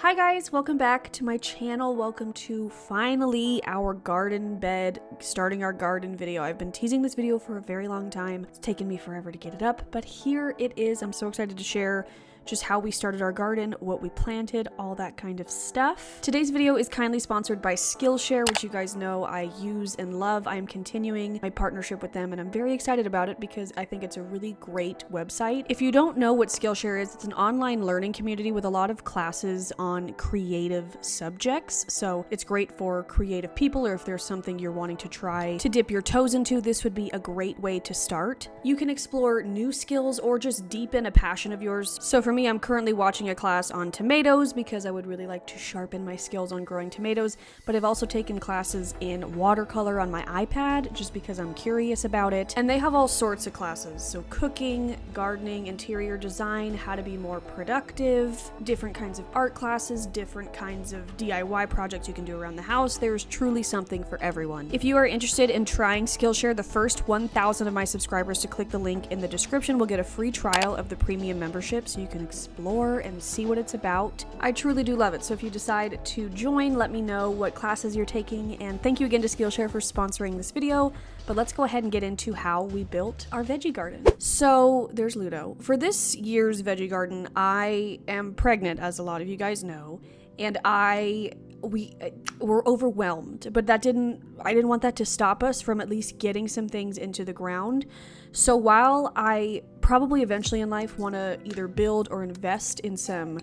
Hi guys, welcome back to my channel. Welcome to finally our garden bed, starting our garden video. I've been teasing this video for a very long time. It's taken me forever to get it up, but here it is. I'm so excited to share just how we started our garden, what we planted, all that kind of stuff. Today's video is kindly sponsored by Skillshare, which you guys know I use and love. I am continuing my partnership with them and I'm very excited about it because I think it's a really great website. If you don't know what Skillshare is, it's an online learning community with a lot of classes on creative subjects. So it's great for creative people, or if there's something you're wanting to try to dip your toes into, this would be a great way to start. You can explore new skills or just deepen a passion of yours. So for me, I'm currently watching a class on tomatoes because I would really like to sharpen my skills on growing tomatoes, but I've also taken classes in watercolor on my iPad just because I'm curious about it. And they have all sorts of classes, so cooking, gardening, interior design, how to be more productive, different kinds of art classes, different kinds of DIY projects you can do around the house. There's truly something for everyone. If you are interested in trying Skillshare, the first 1,000 of my subscribers to click the link in the description will get a free trial of the premium membership so you can explore and see what it's about. I truly do love it, so if you decide to join, let me know what classes you're taking, and thank you again to Skillshare for sponsoring this video. But let's go ahead and get into how we built our veggie garden. So there's Ludo. For this year's veggie garden, I am pregnant, as a lot of you guys know, and we were overwhelmed, but I didn't want that to stop us from at least getting some things into the ground. So while I probably eventually in life want to either build or invest in some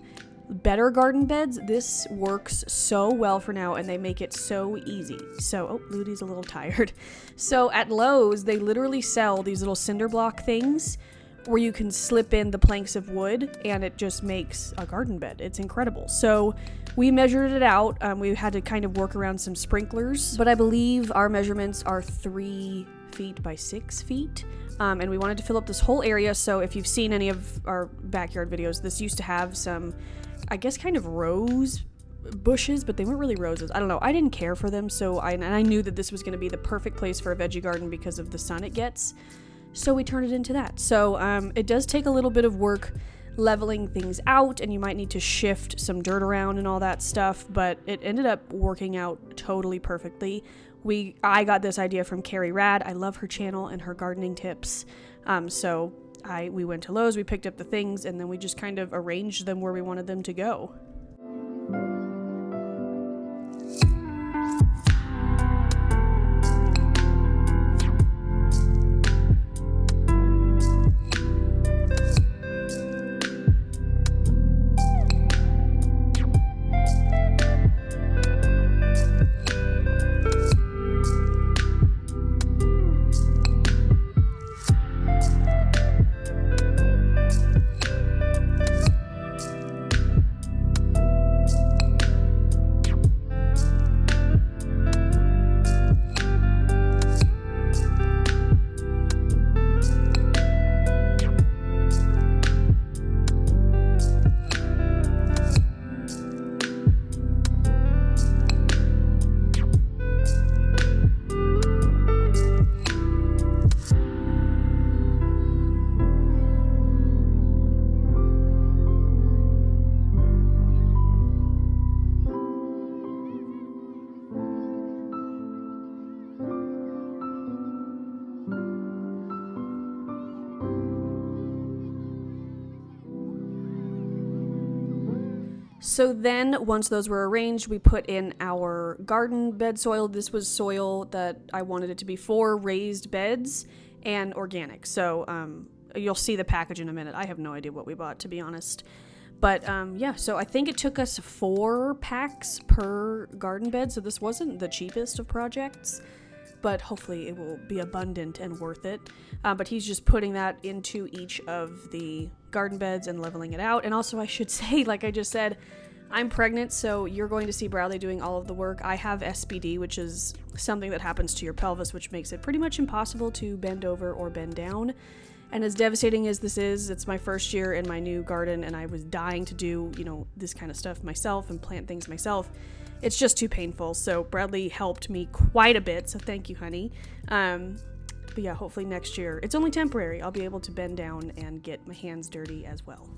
better garden beds, this works so well for now and they make it so easy. So, oh, Ludy's a little tired. So at Lowe's, they literally sell these little cinder block things where you can slip in the planks of wood and it just makes a garden bed. It's incredible. So we measured it out. We had to kind of work around some sprinklers, but I believe our measurements are 3 feet by 6 feet. And we wanted to fill up this whole area. So if you've seen any of our backyard videos, this used to have some, I guess, kind of rose bushes, but they weren't really roses. I don't know. I didn't care for them. So I knew that this was going to be the perfect place for a veggie garden because of the sun it gets. So we turned it into that. So it does take a little bit of work leveling things out, and you might need to shift some dirt around and all that stuff, but it ended up working out totally perfectly. I got this idea from Carrie Rad. I love her channel and her gardening tips. So we went to Lowe's, we picked up the things, and then we just kind of arranged them where we wanted them to go. So then once those were arranged, we put in our garden bed soil. This was soil that I wanted it to be for raised beds and organic. So you'll see the package in a minute. I have no idea what we bought, to be honest. But yeah, so I think it took us 4 packs per garden bed. So this wasn't the cheapest of projects, but hopefully it will be abundant and worth it. But he's just putting that into each of the garden beds and leveling it out. And also I should say, like I just said, I'm pregnant, so you're going to see Bradley doing all of the work. I have SPD, which is something that happens to your pelvis, which makes it pretty much impossible to bend over or bend down. And as devastating as this is, it's my first year in my new garden, and I was dying to do, this kind of stuff myself and plant things myself. It's just too painful. So Bradley helped me quite a bit, so thank you, honey. But yeah, hopefully next year, it's only temporary, I'll be able to bend down and get my hands dirty as well.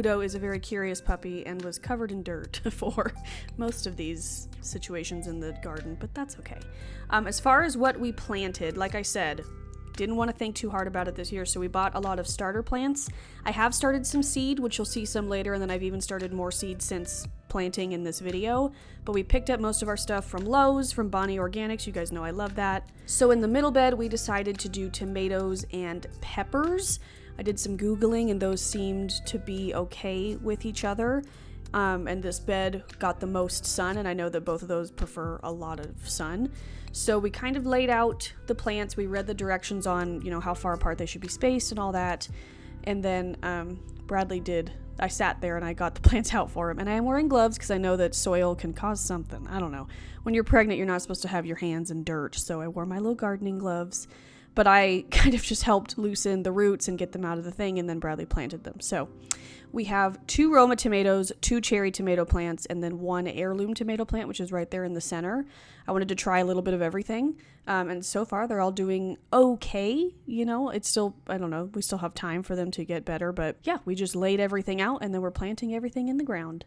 Pluto is a very curious puppy and was covered in dirt for most of these situations in the garden, but that's okay. As far as what we planted, like I said, didn't want to think too hard about it this year, so we bought a lot of starter plants. I have started some seed, which you'll see some later, and then I've even started more seed since planting in this video, but we picked up most of our stuff from Lowe's, from Bonnie Organics. You guys know I love that. So in the middle bed, we decided to do tomatoes and peppers. I did some Googling, and those seemed to be okay with each other. And this bed got the most sun, and I know that both of those prefer a lot of sun. So we kind of laid out the plants. We read the directions on, how far apart they should be spaced and all that. And then I sat there and I got the plants out for him. And I am wearing gloves because I know that soil can cause something. I don't know. When you're pregnant, you're not supposed to have your hands in dirt. So I wore my little gardening gloves. But I kind of just helped loosen the roots and get them out of the thing, and then Bradley planted them. So we have 2 Roma tomatoes, 2 cherry tomato plants, and then 1 heirloom tomato plant, which is right there in the center. I wanted to try a little bit of everything, and so far they're all doing okay. It's still, I don't know, we still have time for them to get better, but yeah, we just laid everything out, and then we're planting everything in the ground.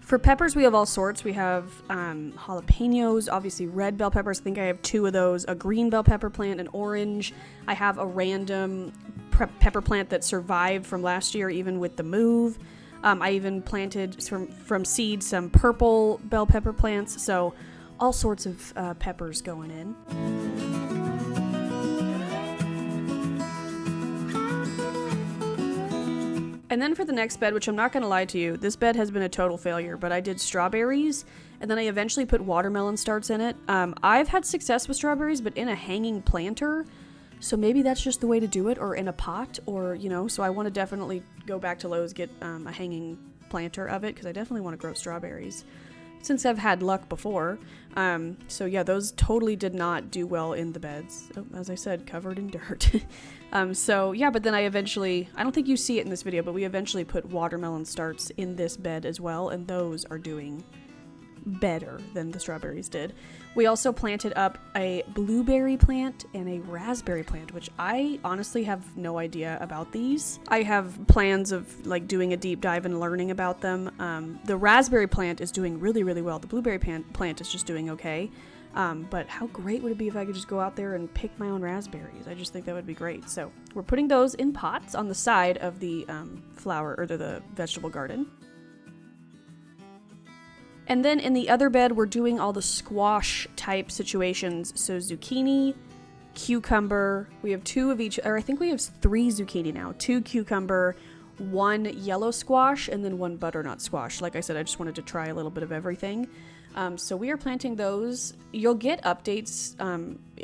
For peppers, we have all sorts. We have jalapenos, obviously red bell peppers. I think I have 2 of those, a green bell pepper plant, an orange. I have a random pepper plant that survived from last year, even with the move. I even planted from seed some purple bell pepper plants. So all sorts of peppers going in. And then for the next bed, which I'm not going to lie to you, this bed has been a total failure, but I did strawberries, and then I eventually put watermelon starts in it. I've had success with strawberries, but in a hanging planter, so maybe that's just the way to do it, or in a pot, or, so I want to definitely go back to Lowe's, get a hanging planter of it, because I definitely want to grow strawberries, since I've had luck before. So yeah, those totally did not do well in the beds. Oh, as I said, covered in dirt. So yeah, but then I don't think you see it in this video, but we eventually put watermelon starts in this bed as well, and those are doing better than the strawberries did. We also planted up a blueberry plant and a raspberry plant, which I honestly have no idea about these. I have plans of doing a deep dive and learning about them. The raspberry plant is doing really, really well. The blueberry plant is just doing okay. But how great would it be if I could just go out there and pick my own raspberries? I just think that would be great. So we're putting those in pots on the side of the flower or the vegetable garden. And then in the other bed, we're doing all the squash type situations. So zucchini, cucumber, we have 2 of each, or I think we have 3 zucchini now, 2 cucumber, 1 yellow squash, and then 1 butternut squash. Like I said, I just wanted to try a little bit of everything. So we are planting those. You'll get updates,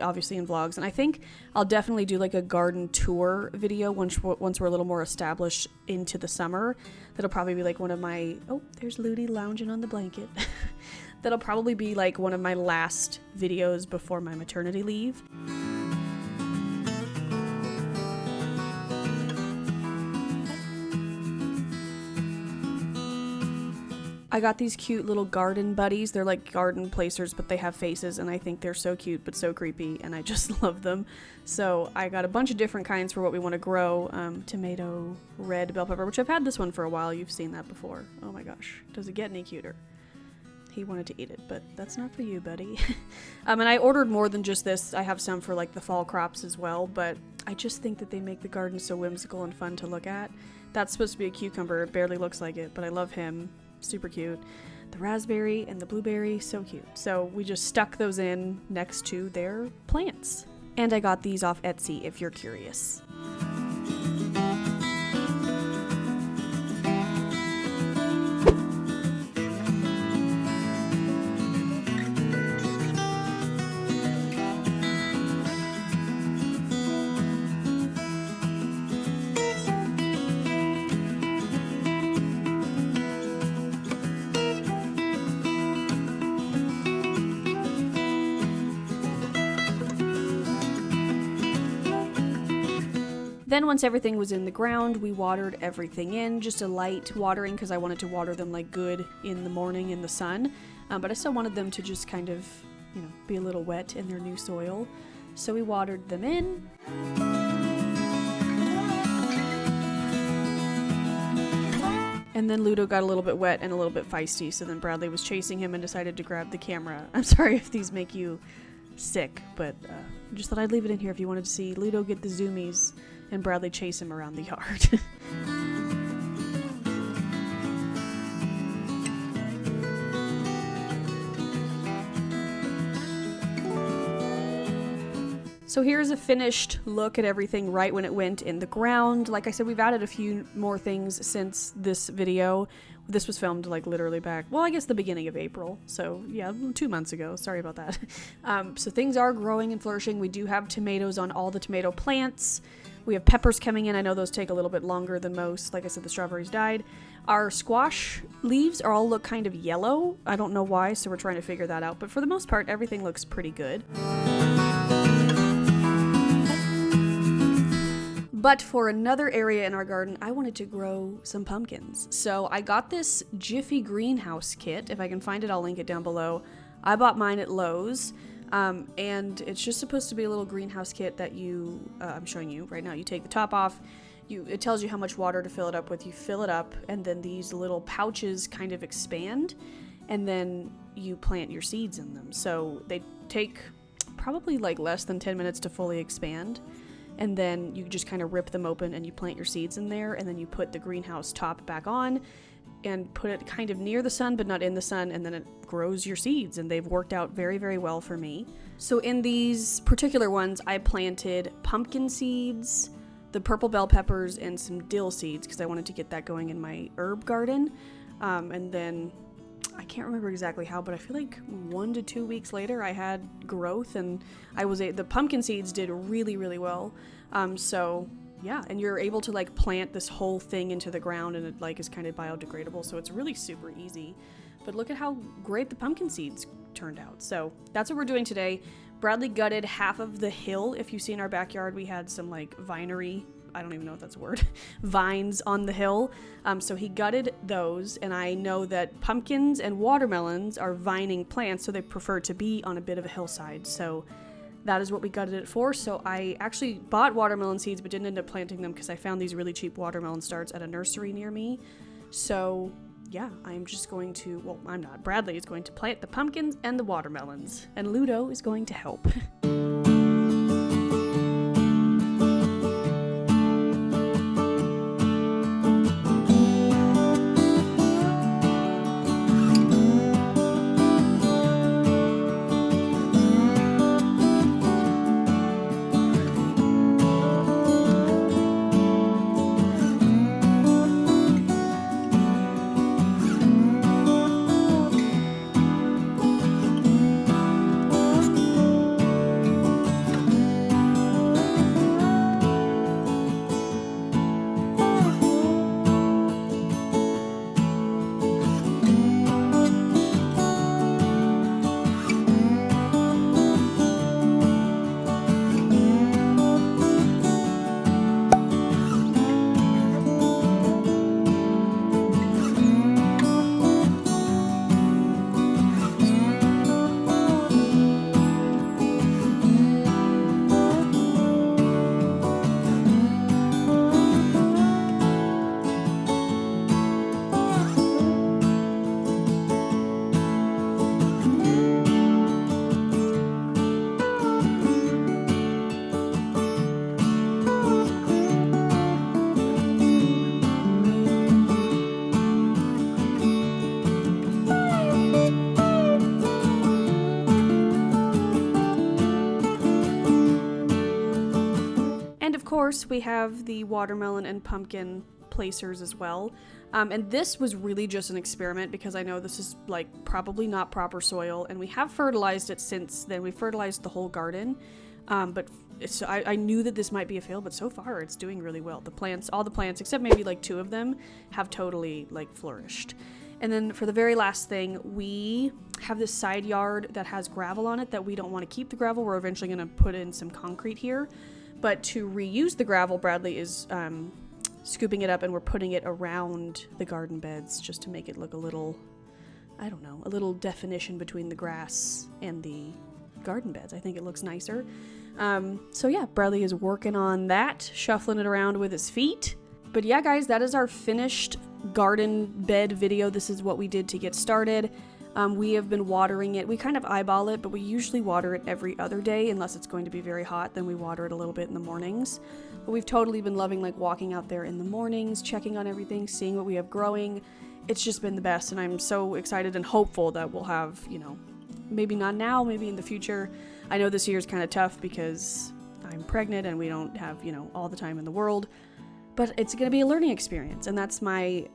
obviously in vlogs, and I think I'll definitely do a garden tour video once we're a little more established into the summer. That'll probably be one of my, oh, there's Ludi lounging on the blanket. That'll probably be one of my last videos before my maternity leave. I got these cute little garden buddies. They're like garden placers, but they have faces, and I think they're so cute but so creepy, and I just love them. So I got a bunch of different kinds for what we want to grow. Tomato, red bell pepper, which I've had this one for a while. You've seen that before. Oh my gosh, does it get any cuter? He wanted to eat it, but that's not for you, buddy. And I ordered more than just this. I have some for the fall crops as well, but I just think that they make the garden so whimsical and fun to look at. That's supposed to be a cucumber. It barely looks like it, but I love him. Super cute. The raspberry and the blueberry, so cute. So we just stuck those in next to their plants. And I got these off Etsy if you're curious. Then once everything was in the ground, we watered everything in, just a light watering because I wanted to water them like good in the morning in the sun. But I still wanted them to just kind of, you know, be a little wet in their new soil. So we watered them in. And then Ludo got a little bit wet and a little bit feisty, so then Bradley was chasing him and decided to grab the camera. I'm sorry if these make you sick, but just thought I'd leave it in here if you wanted to see Ludo get the zoomies and Bradley chase him around the yard. So here's a finished look at everything right when it went in the ground. Like I said, we've added a few more things since this video. This was filmed like literally back, well, I guess the beginning of April. So yeah, 2 months ago. Sorry about that. So things are growing and flourishing. We do have tomatoes on all the tomato plants. We have peppers coming in. I know those take a little bit longer than most. Like I said, the strawberries died. Our squash leaves are all look kind of yellow. I don't know why, so we're trying to figure that out. But for the most part, everything looks pretty good. But for another area in our garden, I wanted to grow some pumpkins. So I got this Jiffy greenhouse kit. If I can find it, I'll link it down below. I bought mine at Lowe's. And it's just supposed to be a little greenhouse kit that I'm showing you right now. You take the top off. It tells you how much water to fill it up with. You fill it up, and then these little pouches kind of expand, and then you plant your seeds in them. So they take probably like less than 10 minutes to fully expand. And then you just kind of rip them open and you plant your seeds in there, and then you put the greenhouse top back on and put it kind of near the sun but not in the sun, and then it grows your seeds, and they've worked out very, very well for me. So in these particular ones, I planted pumpkin seeds, the purple bell peppers, and some dill seeds because I wanted to get that going in my herb garden. And then I can't remember exactly how, but I feel like 1 to 2 weeks later I had growth, and the pumpkin seeds did really, really well. So yeah, and you're able to like plant this whole thing into the ground, and it like is kind of biodegradable, so it's really super easy. But look at how great the pumpkin seeds turned out. So that's what we're doing today. Bradley gutted half of the hill. If you see in our backyard, we had some like vinery, I don't even know if that's a word, vines on the hill. So he gutted those, and I know that pumpkins and watermelons are vining plants, so they prefer to be on a bit of a hillside. So that is what we gutted it for. So I actually bought watermelon seeds but didn't end up planting them because I found these really cheap watermelon starts at a nursery near me. So yeah, I'm just going to, well, I'm not. Bradley is going to plant the pumpkins and the watermelons, and Ludo is going to help. Course, we have the watermelon and pumpkin placers as well. And this was really just an experiment because I know this is like probably not proper soil, and we have fertilized it since then. We fertilized the whole garden, but I knew that this might be a fail, but so far it's doing really well. The plants, all the plants except maybe like 2 of them, have totally like flourished. And then for the very last thing, we have this side yard that has gravel on it that we don't want to keep the gravel. We're eventually going to put in some concrete here. But to reuse the gravel, Bradley is scooping it up and we're putting it around the garden beds just to make it look a little, I don't know, a little definition between the grass and the garden beds. I think it looks nicer. So yeah, Bradley is working on that, shuffling it around with his feet. But yeah, guys, that is our finished garden bed video. This is what we did to get started. We have been watering it. We kind of eyeball it, but we usually water it every other day unless it's going to be very hot. Then we water it a little bit in the mornings. But we've totally been loving like walking out there in the mornings, checking on everything, seeing what we have growing. It's just been the best, and I'm so excited and hopeful that we'll have, you know, maybe not now, maybe in the future. I know this year is kind of tough because I'm pregnant and we don't have, you know, all the time in the world. But it's going to be a learning experience, and that's my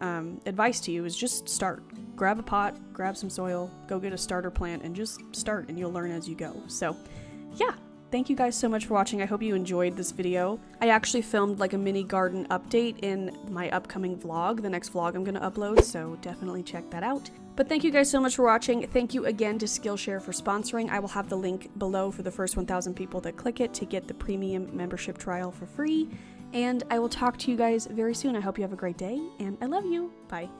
advice to you is just start. Grab a pot, grab some soil, go get a starter plant, and just start, and you'll learn as you go. So, yeah, thank you guys so much for watching. I hope you enjoyed this video. I actually filmed like a mini garden update in my upcoming vlog, the next vlog I'm going to upload, so definitely check that out. But thank you guys so much for watching. Thank you again to Skillshare for sponsoring. I will have the link below for the first 1,000 people that click it to get the premium membership trial for free. And I will talk to you guys very soon. I hope you have a great day, and I love you. Bye.